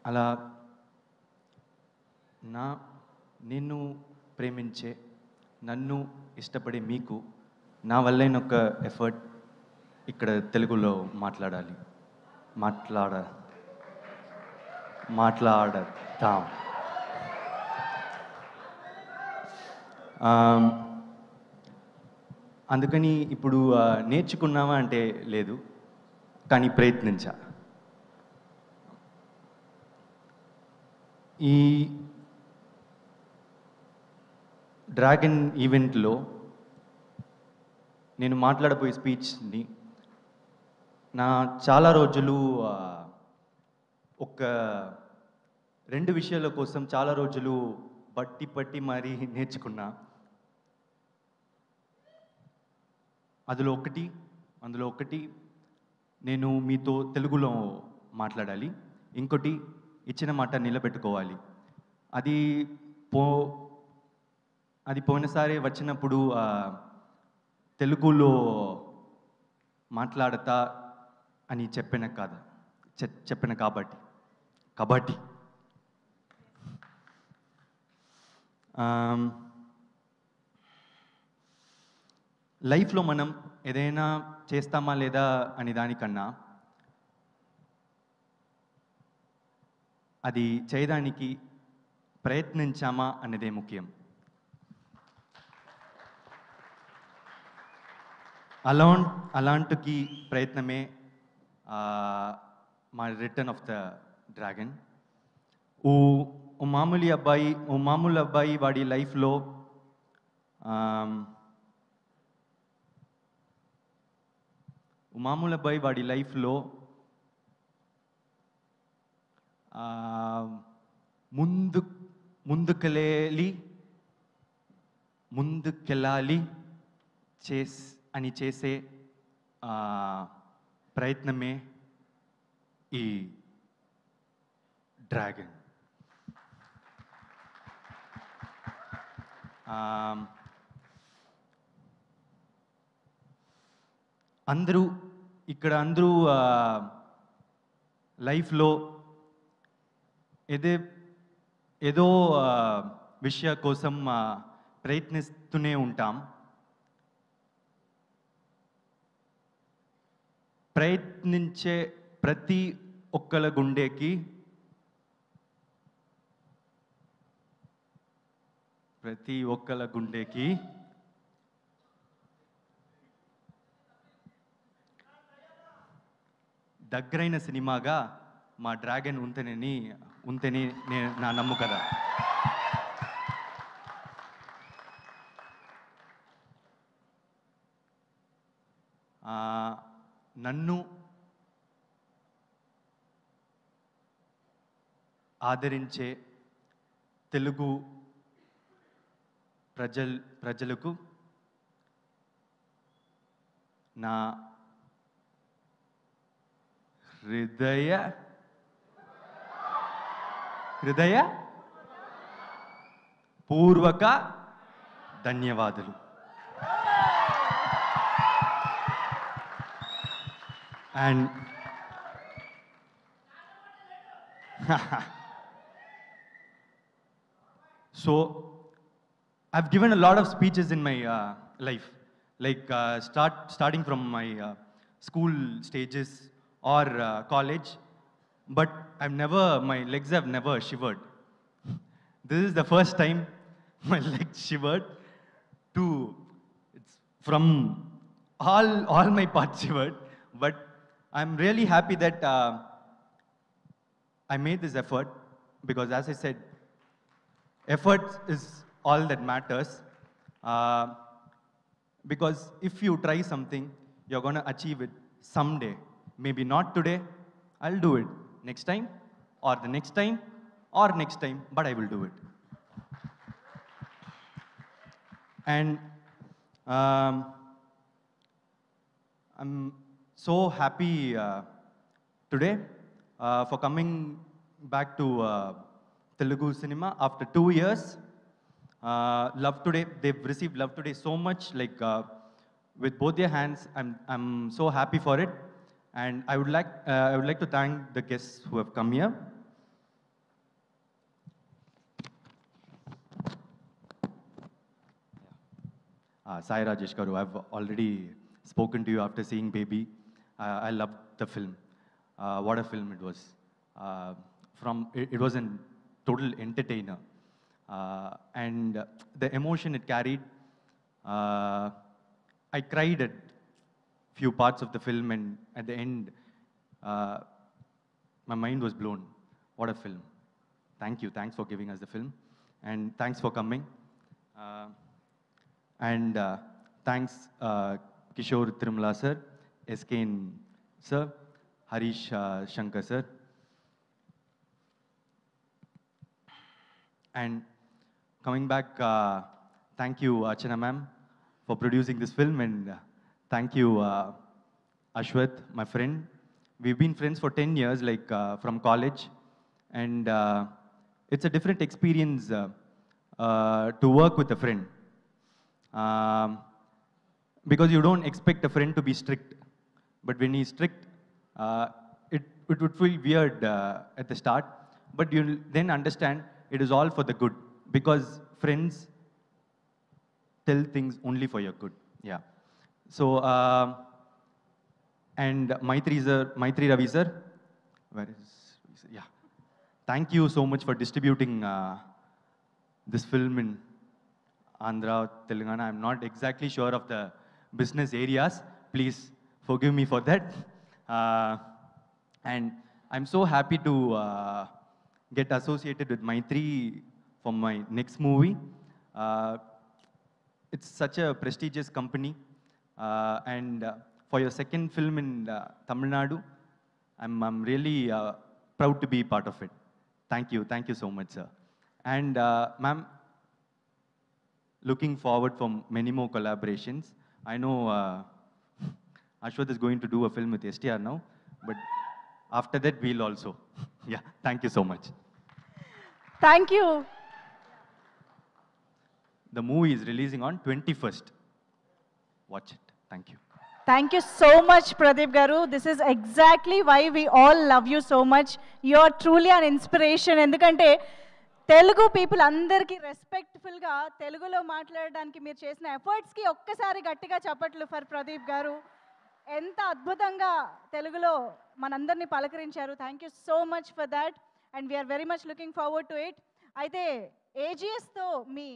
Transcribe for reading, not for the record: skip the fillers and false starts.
అలా నిన్ను ప్రేమించే నన్ను ఇష్టపడే మీకు నా వల్లైన ఒక ఎఫర్ట్ ఇక్కడ తెలుగులో మాట్లాడతాం. అందుకని ఇప్పుడు నేర్చుకున్నావా అంటే లేదు, కానీ ప్రయత్నించా. ఈ డ్రాగన్ ఈవెంట్లో నేను మాట్లాడబోయే స్పీచ్ని చాలా రోజులు ఒక 2 విషయాల కోసం చాలా రోజులు పట్టి మరీ నేర్చుకున్నా. అందులో ఒకటి నేను మీతో తెలుగులో మాట్లాడాలి, ఇంకోటి ఇచ్చిన మాట నిలబెట్టుకోవాలి. అది పోయినసారి వచ్చినప్పుడు తెలుగులో మాట్లాడతా అని చెప్పిన కాబట్టి లైఫ్లో మనం ఏదైనా చేస్తామా లేదా అని దానికన్నా అది చేయడానికి ప్రయత్నించామా అనేదే ముఖ్యం. అలాంటి ప్రయత్నమే మా రిటర్న్ ఆఫ్ ద డ్రాగన్. ఓ మామూలు అబ్బాయి వాడి లైఫ్లో ముందుకెళ్ళాలి అని చేసే ప్రయత్నమే ఈ డ్రాగన్. అందరూ లైఫ్లో ఏదో విషయం కోసం ప్రయత్నిస్తూనే ఉంటాం. ప్రయత్నించే ప్రతి ఒక్కల గుండెకి దగ్గరైన సినిమాగా మా డ్రాగన్ ఉంటేనే నా నమ్ముకద. నన్ను ఆదరించే తెలుగు ప్రజలకు నా హృదయ పూర్వక ధన్యవాదాలు. And so I've given a lot of speeches in my life, like starting from my school stages or college, but my legs have never shivered. This is the first time my legs shivered. It's from all my parts shivered, but I'm really happy that I made this effort, because as I said, effort is all that matters. Because if you try something, you're going to achieve it someday. Maybe not today, I'll do it next time, or the next time, or next time, but I will do it. And I'm so happy today for coming back to Telugu cinema after 2 years. Love Today, they've received Love Today so much, like with both their hands. I'm so happy for it. And I would like to thank the guests who have come here. Sai Rajesh Garu, I've already spoken to you after seeing Baby. I loved the film. What a film it was. It was a total entertainer. And the emotion it carried, I cried at few parts of the film, and at the end, my mind was blown. What a film. Thank you. Thanks for giving us the film. And thanks for coming. And thanks Kishore Trimala sir, SKN sir, Harish Shankar sir. And coming back, thank you Archana ma'am for producing this film, and thank you Ashwath, my friend. We've been friends for 10 years, like from college, and it's a different experience to work with a friend. Because you don't expect a friend to be strict, but when he's strict, it would feel weird at the start, but you'll then understand it is all for the good, because friends tell things only for your good. Yeah. So, and Maitri Ravi sir, where is, yeah. Thank you so much for distributing this film in Andhra, Telangana. I'm not exactly sure of the business areas. Please forgive me for that. And I'm so happy to get associated with Maitri for my next movie. It's such a prestigious company. And for your second film in Tamil Nadu, I'm really proud to be part of it. Thank you so much, sir. And ma'am, looking forward for many more collaborations. I know Ashwath is going to do a film with STR now, but after that we'll also. Yeah, thank you so much. Thank you. The movie is releasing on 21st. Watch it. Thank you. Thank you so much, Pradeep Garu. This is exactly why we all love you so much. You're truly an inspiration. ఎందుకంటే Telugu people అందరికీ రెస్పెక్ట్ఫుల్గా తెలుగులో మాట్లాడడానికి మీరు చేసిన ఎఫర్ట్స్కి ఒక్కసారి గట్టిగా చప్పట్లు for Pradeep గారు. ఎంత అద్భుతంగా తెలుగులో మనందరినీ పలకరించారు. Thank you so much for that, and we are very much looking forward to it. అయితే ఏజిఎస్తో మీ